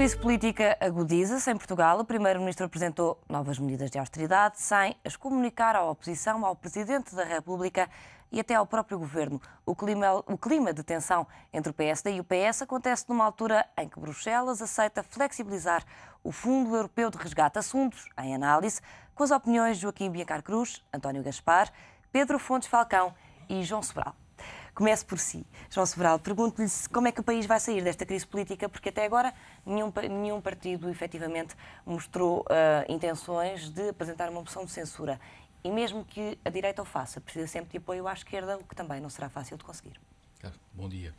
crise política agudiza-se em Portugal. O Primeiro-Ministro apresentou novas medidas de austeridade sem as comunicar à oposição, ao Presidente da República e até ao próprio Governo. O clima de tensão entre o PSD e o PS acontece numa altura em que Bruxelas aceita flexibilizar o Fundo Europeu de Resgate. Assuntos em análise com as opiniões de Joaquim Biancar Cruz, António Gaspar, Pedro Fontes Falcão e João Sobral. Começo por si. João Sobral, pergunto-lhe como é que o país vai sair desta crise política, porque até agora nenhum partido efetivamente mostrou intenções de apresentar uma moção de censura. E mesmo que a direita o faça, precisa sempre de apoio à esquerda, o que também não será fácil de conseguir. Bom dia.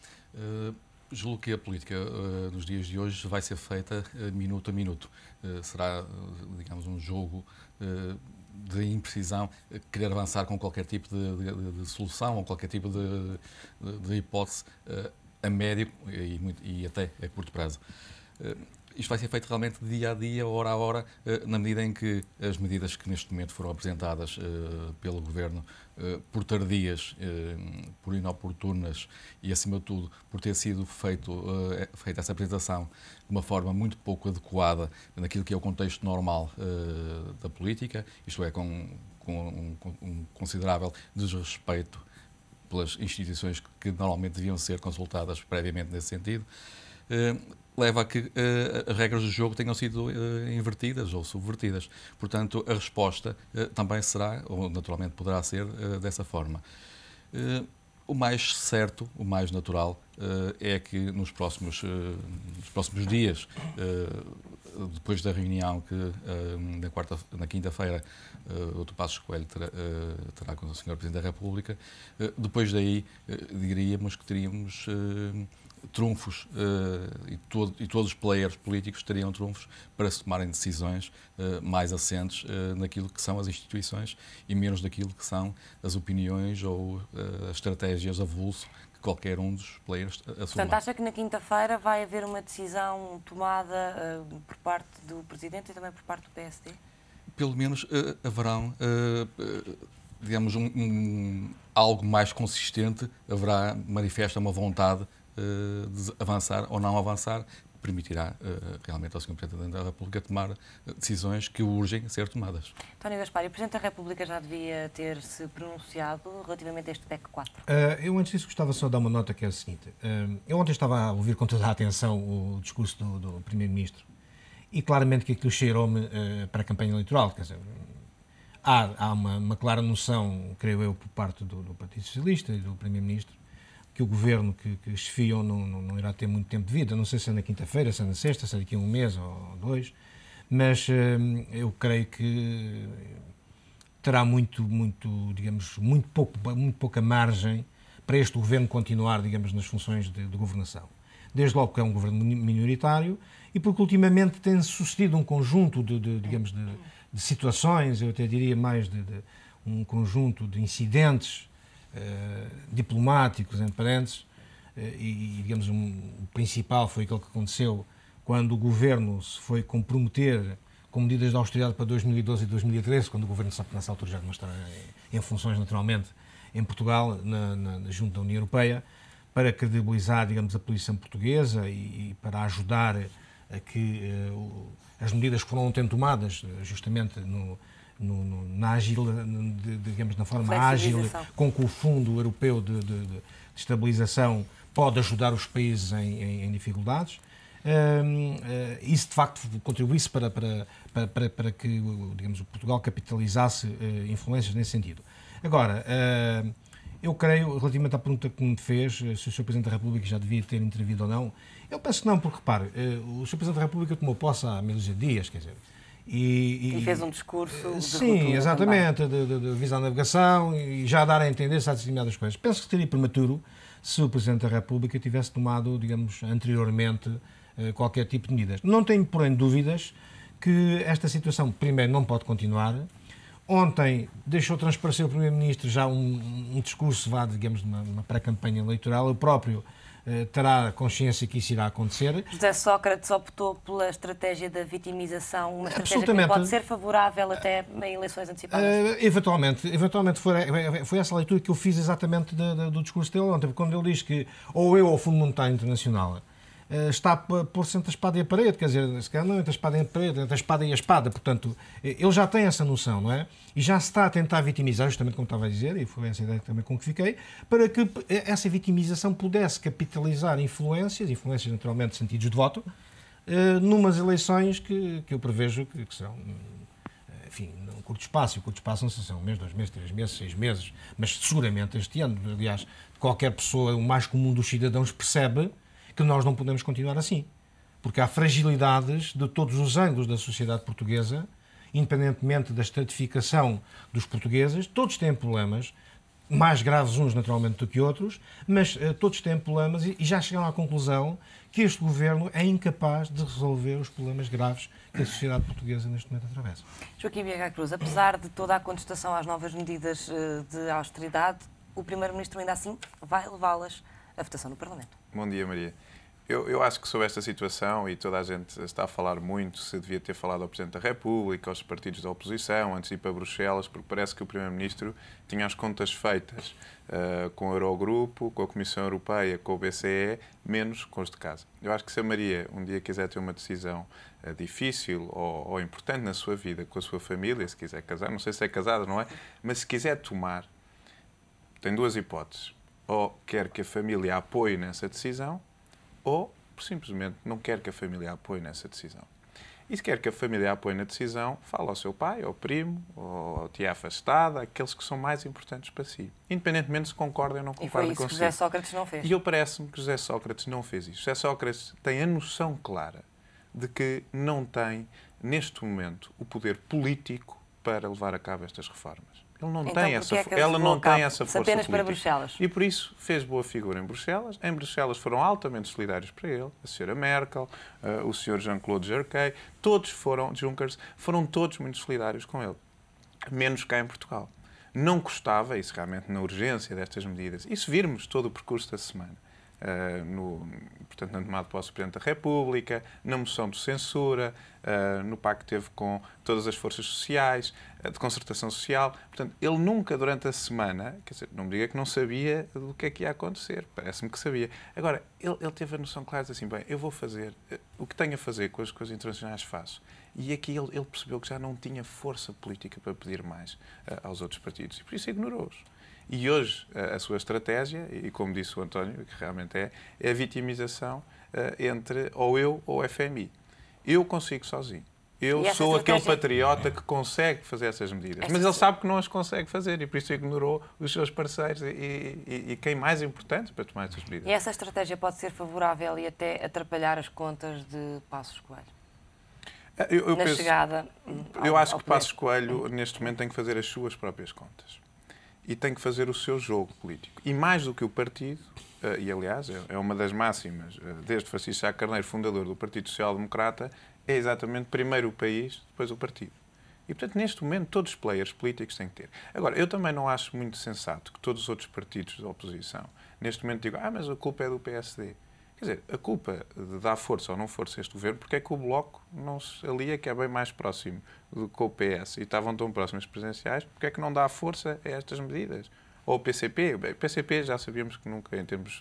Julgo que a política nos dias de hoje vai ser feita minuto a minuto. Será, digamos, um jogo de imprecisão, querer avançar com qualquer tipo de solução ou qualquer tipo de hipótese a médio e até a curto prazo. Isto vai ser feito realmente dia a dia, hora a hora, na medida em que as medidas que neste momento foram apresentadas pelo Governo, por tardias, por inoportunas e, acima de tudo, por ter sido feita essa apresentação de uma forma muito pouco adequada naquilo que é o contexto normal da política, isto é, com um considerável desrespeito pelas instituições que normalmente deviam ser consultadas previamente nesse sentido, leva a que as regras do jogo tenham sido invertidas ou subvertidas. Portanto, a resposta também será, ou naturalmente poderá ser, dessa forma. O mais certo, o mais natural, é que nos próximos dias, depois da reunião que na quinta-feira o Dr. Passos Coelho terá com o Sr. Presidente da República, depois daí diríamos que teríamos trunfos e todos os players políticos teriam trunfos para se tomarem decisões mais assentes naquilo que são as instituições e menos daquilo que são as opiniões ou as estratégias avulso que qualquer um dos players assuma. Portanto, acha que na quinta-feira vai haver uma decisão tomada por parte do Presidente e também por parte do PSD? Pelo menos haverão, digamos, algo mais consistente, manifesta uma vontade de avançar ou não avançar, que permitirá realmente ao Sr. Presidente da República tomar decisões que urgem a ser tomadas. António Gaspar, o Presidente da República já devia ter-se pronunciado relativamente a este PEC 4. Eu antes disso gostava só de dar uma nota que é a seguinte. Eu ontem estava a ouvir com toda a atenção o discurso do Primeiro-Ministro e claramente que aquilo cheirou-me para a campanha eleitoral. Quer dizer, há uma clara noção, creio eu, por parte do Partido Socialista e do Primeiro-Ministro, que o governo que chefiam não irá ter muito tempo de vida. Não sei se é na quinta-feira, se é na sexta, se é daqui a um mês ou dois, mas eu creio que terá muito pouca margem para este governo continuar, digamos, nas funções de governação. Desde logo que é um governo minoritário e porque ultimamente tem sucedido um conjunto de situações, eu até diria mais de um conjunto de incidentes diplomáticos, entre parênteses, e digamos o principal foi aquilo que aconteceu quando o governo se foi comprometer com medidas de austeridade para 2012 e 2013, quando o governo nessa altura já não estava em funções naturalmente em Portugal, junto da União Europeia, para credibilizar, digamos, a posição portuguesa e para ajudar a que as medidas que foram ontem tomadas justamente na forma ágil com que o Fundo Europeu de Estabilização pode ajudar os países em dificuldades. Isso, de facto, contribuísse para que, digamos, o Portugal capitalizasse influências nesse sentido. Agora, eu creio, relativamente à pergunta que me fez, se o Sr. Presidente da República já devia ter intervido ou não, eu penso que não, porque, repare, o Sr. Presidente da República tomou posse há meia dúzia de dias, quer dizer, e fez um discurso de sim, exatamente, de visão à navegação e já dar a entender certas determinadas coisas. Penso que seria prematuro se o Presidente da República tivesse tomado, digamos, anteriormente qualquer tipo de medidas. Não tenho, porém, dúvidas que esta situação, primeiro, não pode continuar. Ontem deixou transparecer o Primeiro-Ministro já um discurso, digamos, numa pré-campanha eleitoral. Eu próprio terá consciência que isso irá acontecer. José Sócrates optou pela estratégia da vitimização, uma estratégia que pode ser favorável até em eleições antecipadas? Eventualmente foi essa a leitura que eu fiz exatamente do discurso dele ontem, quando ele diz que ou eu ou o Fundo Monetário Internacional está a pôr-se entre a espada e a parede, quer dizer, se calhar não entre a espada e a parede, entre a espada e a espada. Portanto, ele já tem essa noção, não é? E já se está a tentar vitimizar, justamente como estava a dizer, e foi essa ideia também com que fiquei, para que essa vitimização pudesse capitalizar influências naturalmente sentidos de voto, numas eleições que eu prevejo que serão, enfim, num curto espaço. E curto espaço não sei se são 1 mês, 2 meses, 3 meses, 6 meses, mas seguramente este ano, aliás, qualquer pessoa, o mais comum dos cidadãos, percebe que nós não podemos continuar assim. Porque há fragilidades de todos os ângulos da sociedade portuguesa, independentemente da estratificação dos portugueses, todos têm problemas, mais graves uns naturalmente do que outros, mas todos têm problemas e já chegaram à conclusão que este governo é incapaz de resolver os problemas graves que a sociedade portuguesa neste momento atravessa. Joaquim Vieira Cruz, apesar de toda a contestação às novas medidas de austeridade, o Primeiro-Ministro ainda assim vai levá-las à votação no Parlamento. Bom dia, Maria. Eu acho que sobre esta situação, e toda a gente está a falar muito, se devia ter falado ao Presidente da República, aos partidos da oposição, antes de ir para Bruxelas, porque parece que o Primeiro-Ministro tinha as contas feitas com o Eurogrupo, com a Comissão Europeia, com o BCE, menos com os de casa. Eu acho que se a Maria um dia quiser ter uma decisão difícil ou importante na sua vida, com a sua família, se quiser casar, não sei se é casada, não é? Mas se quiser tomar, tem duas hipóteses. Ou quer que a família a apoie nessa decisão, ou simplesmente não quer que a família a apoie nessa decisão. E se quer que a família a apoie na decisão, fala ao seu pai, ao primo, ou à tia afastada, aqueles que são mais importantes para si. Independentemente se concordam ou não concordam consigo. E foi isso que José Sócrates não fez. E eu parece-me que José Sócrates não fez isso. José Sócrates tem a noção clara de que não tem, neste momento, o poder político para levar a cabo estas reformas. Ele não tem essa, ela não tem essa força apenas política. Para Bruxelas. E por isso fez boa figura em Bruxelas. Em Bruxelas foram altamente solidários para ele. A senhora Merkel, o senhor Jean-Claude Juncker, foram todos muito solidários com ele. Menos cá em Portugal. Não custava, isso realmente na urgência destas medidas, e se virmos todo o percurso da semana, portanto, na tomada de posse do Presidente da República, na moção de censura, no pacto que teve com todas as forças sociais, de concertação social. Portanto, ele nunca, durante a semana, quer dizer, não me diga que não sabia do que é que ia acontecer, parece-me que sabia. Agora, ele teve a noção clara de assim, bem, eu vou fazer o que tenho a fazer com as coisas internacionais, faço. E aqui ele percebeu que já não tinha força política para pedir mais aos outros partidos, e por isso ignorou-os. E hoje a sua estratégia, e como disse o António, que realmente é a vitimização entre ou eu ou o FMI. Eu consigo sozinho. Eu sou aquele patriota que consegue fazer essas medidas. Mas ele sabe que não as consegue fazer e por isso ignorou os seus parceiros e quem mais importante para tomar essas medidas. E essa estratégia pode ser favorável e até atrapalhar as contas de Passos Coelho? Eu acho que Passos Coelho, neste momento, tem que fazer as suas próprias contas. E tem que fazer o seu jogo político. E mais do que o partido, e aliás é uma das máximas, desde Francisco Sá Carneiro, fundador do Partido Social Democrata, é exatamente primeiro o país, depois o partido. E, portanto, neste momento, todos os players políticos têm que ter. Agora, eu também não acho muito sensato que todos os outros partidos da oposição, neste momento, digam, mas a culpa é do PSD. Quer dizer, a culpa de dar força ou não força a este governo, porque é que o Bloco não se alia, que é bem mais próximo do que o PS, e estavam tão próximos presidenciais, porque é que não dá força a estas medidas? Ou o PCP. O PCP já sabíamos que nunca, em termos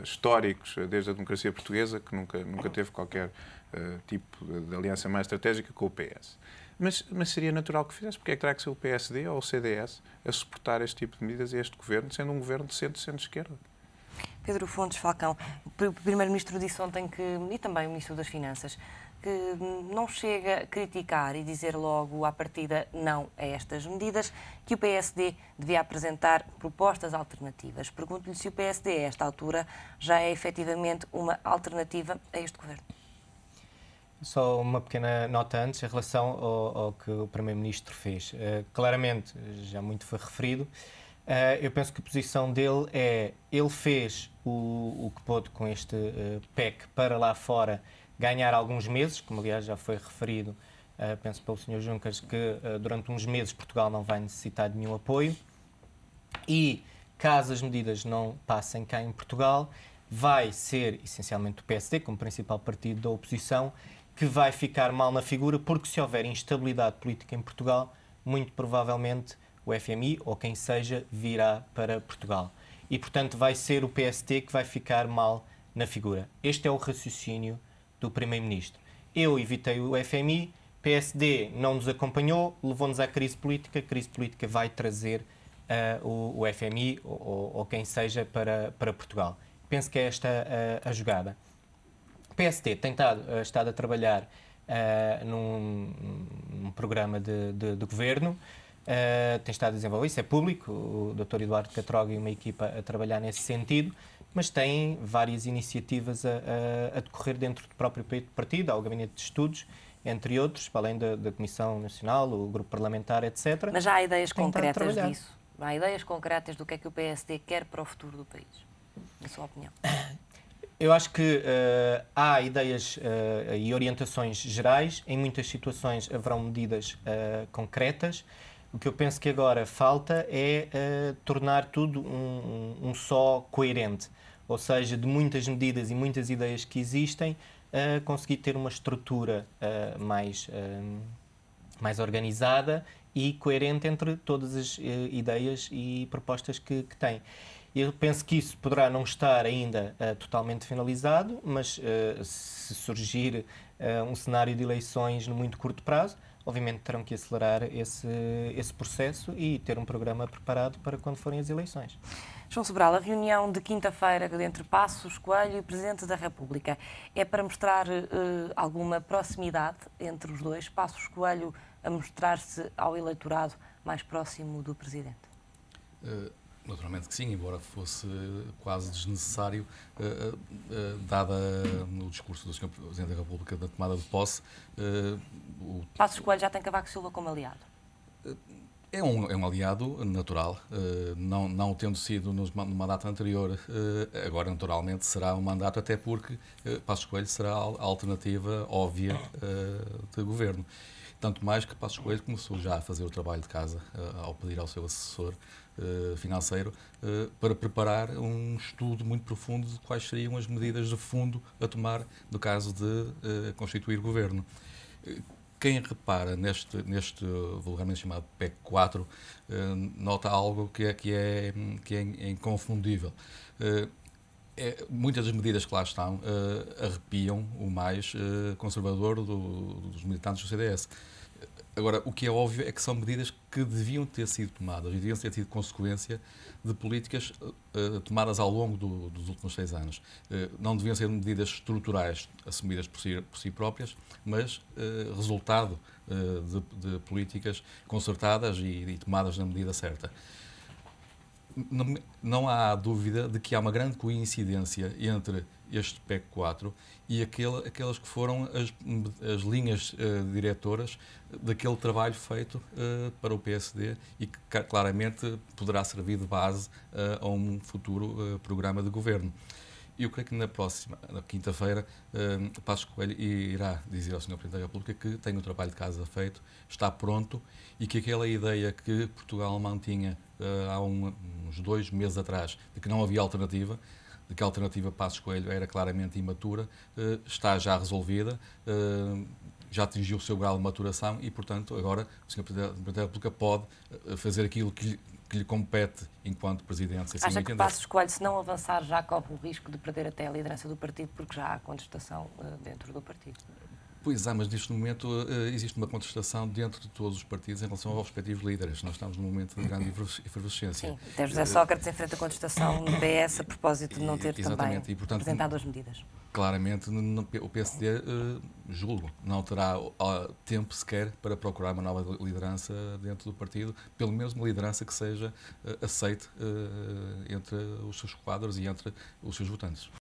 históricos, desde a democracia portuguesa, que nunca teve qualquer tipo de aliança mais estratégica com o PS. Mas seria natural que fizesse, porque é que terá que ser o PSD ou o CDS a suportar este tipo de medidas e este governo, sendo um governo de centro-esquerda? Pedro Fontes Falcão, o Primeiro-Ministro disse ontem e também o Ministro das Finanças, que não chega a criticar e dizer logo à partida não a estas medidas, que o PSD devia apresentar propostas alternativas. Pergunto-lhe se o PSD, a esta altura, já é efetivamente uma alternativa a este governo. Só uma pequena nota antes em relação ao que o Primeiro-Ministro fez. Claramente, já muito foi referido, eu penso que a posição dele é, ele fez o que pôde com este PEC para lá fora ganhar alguns meses, como aliás já foi referido, penso pelo Sr. Juncker, que durante uns meses Portugal não vai necessitar de nenhum apoio e, caso as medidas não passem cá em Portugal, vai ser essencialmente o PSD, como principal partido da oposição, que vai ficar mal na figura, porque se houver instabilidade política em Portugal, muito provavelmente o FMI ou quem seja virá para Portugal. E, portanto, vai ser o PSD que vai ficar mal na figura. Este é o raciocínio do Primeiro-Ministro. Eu evitei o FMI, PSD não nos acompanhou, levou-nos à crise política. A crise política vai trazer o FMI ou quem seja para Portugal. Penso que é esta a jogada. O PSD tem estado a trabalhar num programa de governo, tem estado a desenvolver, isso é público, o Dr. Eduardo Catroga e uma equipa a trabalhar nesse sentido, mas tem várias iniciativas a decorrer dentro do próprio partido, há o Gabinete de Estudos, entre outros, para além da Comissão Nacional, o Grupo Parlamentar, etc. Mas já há ideias concretas disso? Há ideias concretas do que é que o PSD quer para o futuro do país, na sua opinião? Eu acho que há ideias e orientações gerais. Em muitas situações haverão medidas concretas. O que eu penso que agora falta é tornar tudo um só coerente. Ou seja, de muitas medidas e muitas ideias que existem, conseguir ter uma estrutura mais organizada e coerente entre todas as ideias e propostas que tem. Eu penso que isso poderá não estar ainda totalmente finalizado, mas se surgir um cenário de eleições no muito curto prazo, obviamente terão que acelerar esse processo e ter um programa preparado para quando forem as eleições. João Sobral, a reunião de quinta-feira entre Passos Coelho e Presidente da República é para mostrar alguma proximidade entre os dois? Passos Coelho a mostrar-se ao eleitorado mais próximo do Presidente? Naturalmente que sim, embora fosse quase desnecessário, dada o discurso do Sr. Presidente da República da tomada de posse. Passos Coelho já tem Cavaco Silva como aliado? É um aliado natural, não tendo sido no mandato anterior, agora naturalmente será um mandato, até porque Passos Coelho será a alternativa óbvia de governo. Tanto mais que Passos Coelho começou já a fazer o trabalho de casa, ao pedir ao seu assessor financeiro para preparar um estudo muito profundo de quais seriam as medidas de fundo a tomar no caso de constituir governo. Quem repara neste vulgarmente chamado PEC 4 nota algo que é inconfundível. Muitas das medidas que lá estão arrepiam o mais conservador dos militantes do CDS. Agora, o que é óbvio é que são medidas que deviam ter sido tomadas e deviam ter tido consequência de políticas tomadas ao longo dos últimos 6 anos. Não deviam ser medidas estruturais assumidas por si próprias, mas resultado de políticas concertadas e tomadas na medida certa. Não há dúvida de que há uma grande coincidência entre este PEC 4 e aquelas que foram as linhas diretoras daquele trabalho feito para o PSD e que claramente poderá servir de base a um futuro programa de governo. Eu creio que na quinta-feira, Passos Coelho irá dizer ao Sr. Presidente da República que tem o trabalho de casa feito, está pronto e que aquela ideia que Portugal mantinha há uns 2 meses atrás, de que não havia alternativa, de que a alternativa Passos Coelho era claramente imatura, está já resolvida, já atingiu o seu grau de maturação e, portanto, agora o Sr. Presidente da República pode fazer aquilo que lhe compete enquanto Presidente. Se acha que Passos Coelho, se não avançar, já corre o risco de perder até a liderança do partido, porque já há contestação dentro do partido? Pois há, mas neste momento existe uma contestação dentro de todos os partidos em relação aos respectivos líderes. Nós estamos num momento de grande efervescência. Sim, até José Sócrates enfrenta a contestação no PS a propósito de não ter também apresentado as medidas. Claramente, o PSD, julgo, não terá tempo sequer para procurar uma nova liderança dentro do partido, pelo menos uma liderança que seja aceite entre os seus quadros e entre os seus votantes.